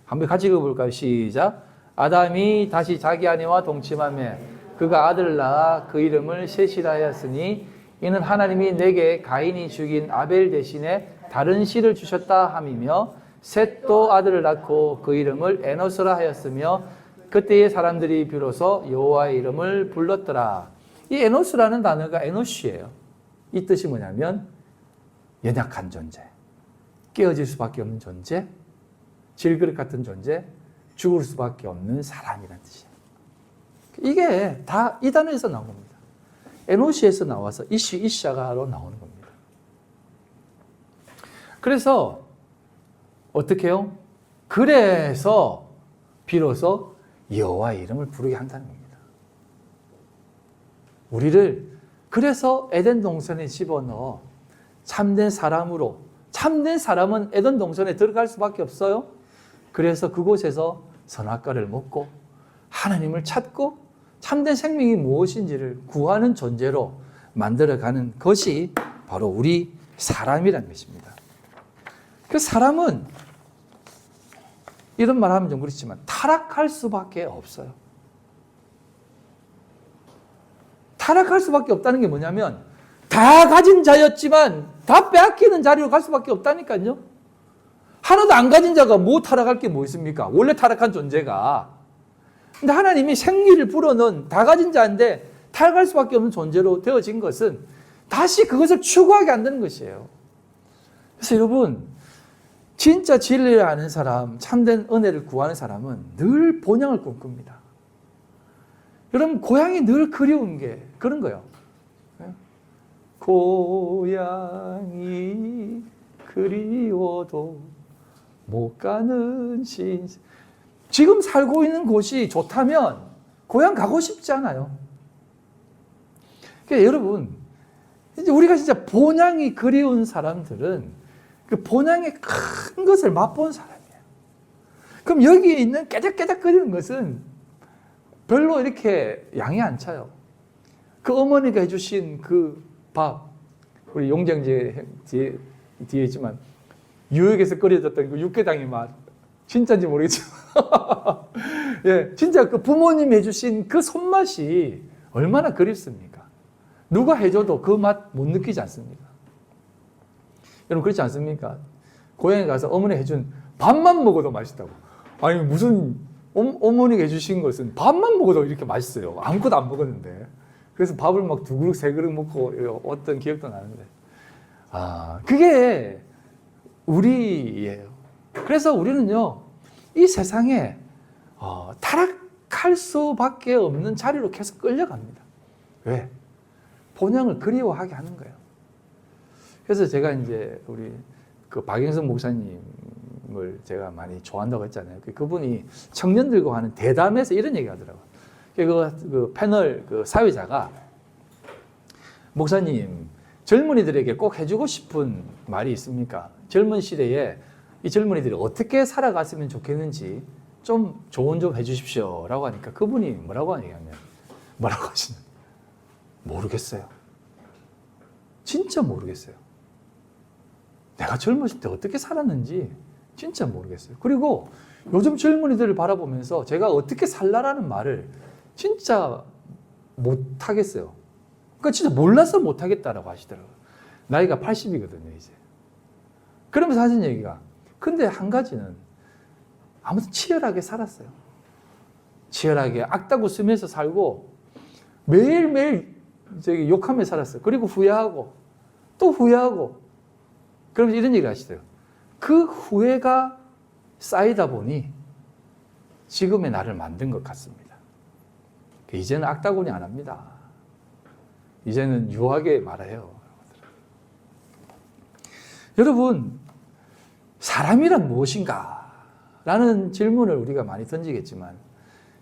한번 같이 읽어볼까요? 시작. 아담이 다시 자기 아내와 동침하며 그가 아들을 낳아 그 이름을 셋이라 하였으니 이는 하나님이 내게 가인이 죽인 아벨 대신에 다른 씨를 주셨다 함이며, 셋도 아들을 낳고 그 이름을 에노스라 하였으며 그때의 사람들이 비로소 여호와의 이름을 불렀더라. 이 에노스라는 단어가 에노시예요. 이 뜻이 뭐냐면 연약한 존재, 깨어질 수밖에 없는 존재, 질그릇 같은 존재, 죽을 수밖에 없는 사람이라는 뜻이에요. 이게 다 이 단어에서 나온 겁니다. 에노시에서 나와서 이샤가로 나오는 겁니다. 그래서 어떻게 해요? 그래서 비로소 여호와의 이름을 부르게 한다는 겁니다. 우리를 그래서 에덴 동산에 집어넣어 참된 사람으로, 참된 사람은 에덴 동산에 들어갈 수밖에 없어요. 그래서 그곳에서 선악과를 먹고 하나님을 찾고 참된 생명이 무엇인지를 구하는 존재로 만들어가는 것이 바로 우리 사람이라는 것입니다. 그 사람은 이런 말 하면 좀 그렇지만 타락할 수밖에 없어요. 타락할 수밖에 없다는 게 뭐냐면 다 가진 자였지만 다 빼앗기는 자리로 갈 수밖에 없다니까요. 하나도 안 가진 자가 뭐 타락할 게 뭐 있습니까? 원래 타락한 존재가. 근데 하나님이 생리를 불어넣은 다 가진 자인데 타락할 수밖에 없는 존재로 되어진 것은 다시 그것을 추구하게 한다는 것이에요. 그래서 여러분, 진짜 진리를 아는 사람, 참된 은혜를 구하는 사람은 늘 본향을 꿈꿉니다. 여러분, 고향이 늘 그리운 게 그런 거예요. 고향이 그리워도 못 가는 신. 지금 살고 있는 곳이 좋다면 고향 가고 싶지 않아요. 그러니까 여러분, 이제 우리가 진짜 본향이 그리운 사람들은 그 본향의 큰 것을 맛본 사람이에요. 그럼 여기에 있는 깨작깨작거리는 것은 별로 이렇게 양이 안 차요. 그 어머니가 해주신 그 밥, 우리 용정제 뒤에 있지만 유역에서 끓여졌던 그 육개장의 맛, 진짜인지 모르겠지만 예, 진짜 그 부모님이 해주신 그 손맛이 얼마나 그립습니까? 누가 해줘도 그 맛 못 느끼지 않습니까? 여러분 그렇지 않습니까? 고향에 가서 어머니 해준 밥만 먹어도 맛있다고. 아니 무슨 어머니가 해주신 것은 밥만 먹어도 이렇게 맛있어요. 아무것도 안 먹었는데. 그래서 밥을 막 2그릇, 3그릇 먹고 어떤 기억도 나는데. 그게 우리예요. 그래서 우리는요, 이 세상에 타락할 수밖에 없는 자리로 계속 끌려갑니다. 왜? 본향을 그리워하게 하는 거예요. 그래서 제가 이제 우리 그 박영선 목사님을 제가 많이 좋아한다고 했잖아요. 그분이 청년들과 하는 대담에서 이런 얘기 하더라고요. 그 패널 그 사회자가 목사님, 젊은이들에게 꼭 해주고 싶은 말이 있습니까? 젊은 시대에 이 젊은이들이 어떻게 살아갔으면 좋겠는지 좀 조언 좀 해주십시오 라고 하니까 그분이 뭐라고 하냐면 뭐라고 하시냐, 모르겠어요. 진짜 모르겠어요. 내가 젊었을 때 어떻게 살았는지 진짜 모르겠어요. 그리고 요즘 젊은이들을 바라보면서 제가 어떻게 살라라는 말을 진짜 못하겠어요. 그러니까 진짜 몰라서 못하겠다라고 하시더라고요. 나이가 80이거든요 이제. 그러면서 하신 얘기가, 근데 한 가지는 아무튼 치열하게 살았어요. 치열하게 악다구 쓰면서 살고 매일매일 욕하며 살았어요. 그리고 후회하고 또 후회하고. 그러면서 이런 얘기를 하시더라고요. 그 후회가 쌓이다 보니 지금의 나를 만든 것 같습니다. 이제는 악다구니 안 합니다. 이제는 유하게 말해요. 여러분, 사람이란 무엇인가? 라는 질문을 우리가 많이 던지겠지만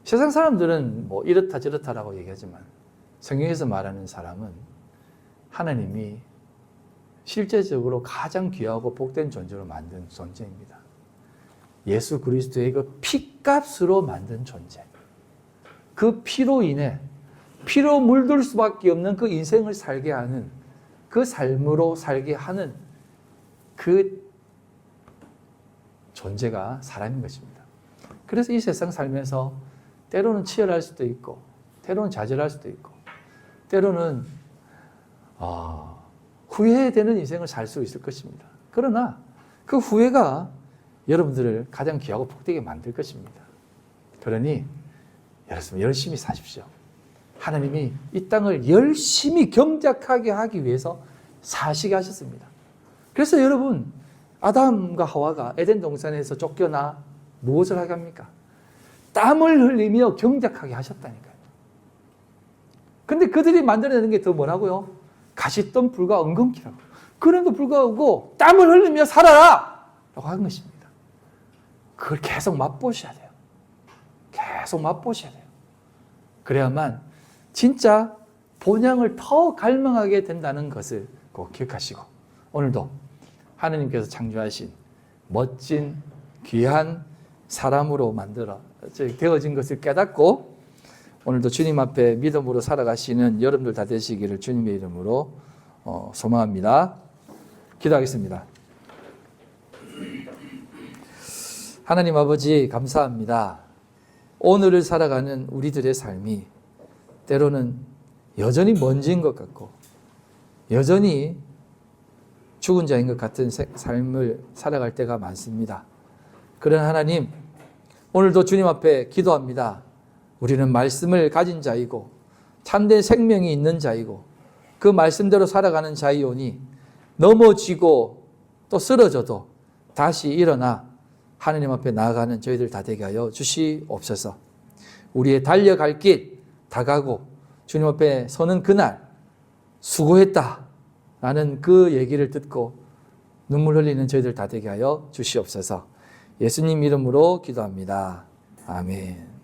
세상 사람들은 뭐 이렇다 저렇다라고 얘기하지만 성경에서 말하는 사람은 하나님이 실제적으로 가장 귀하고 복된 존재로 만든 존재입니다. 예수 그리스도의 그 피값으로 만든 존재. 그 피로 인해 피로 물들 수밖에 없는 그 인생을 살게 하는, 그 삶으로 살게 하는 그 존재가 사람인 것입니다. 그래서 이 세상 살면서 때로는 치열할 수도 있고 때로는 좌절할 수도 있고 때로는 후회되는 인생을 살 수 있을 것입니다. 그러나 그 후회가 여러분들을 가장 귀하고 복되게 만들 것입니다. 그러니 여러분 열심히 사십시오. 하나님이 이 땅을 열심히 경작하게 하기 위해서 사시게 하셨습니다. 그래서 여러분 아담과 하와가 에덴 동산에서 쫓겨나 무엇을 하게 합니까? 땀을 흘리며 경작하게 하셨다니까요. 근데 그들이 만들어내는 게 더 뭐라고요? 가시덤불과 엉겅퀴라고. 그럼에도 불구하고 땀을 흘리며 살아라! 라고 한 것입니다. 그걸 계속 맛보셔야 돼요. 계속 맛보셔야 돼요. 그래야만 진짜 본향을 더 갈망하게 된다는 것을 꼭 기억하시고 오늘도 하나님께서 창조하신 멋진 귀한 사람으로 되어진 것을 깨닫고 오늘도 주님 앞에 믿음으로 살아가시는 여러분들 다 되시기를 주님의 이름으로 소망합니다. 기도하겠습니다. 하나님 아버지 감사합니다. 오늘을 살아가는 우리들의 삶이 때로는 여전히 먼지인 것 같고 여전히 죽은 자인 것 같은 삶을 살아갈 때가 많습니다. 그런 하나님, 오늘도 주님 앞에 기도합니다. 우리는 말씀을 가진 자이고 참된 생명이 있는 자이고 그 말씀대로 살아가는 자이오니 넘어지고 또 쓰러져도 다시 일어나 하나님 앞에 나아가는 저희들 다 되게 하여 주시옵소서. 우리의 달려갈 길 다가고 주님 앞에 서는 그날 수고했다 라는 그 얘기를 듣고 눈물 흘리는 저희들 다 되게 하여 주시옵소서. 예수님 이름으로 기도합니다. 아멘.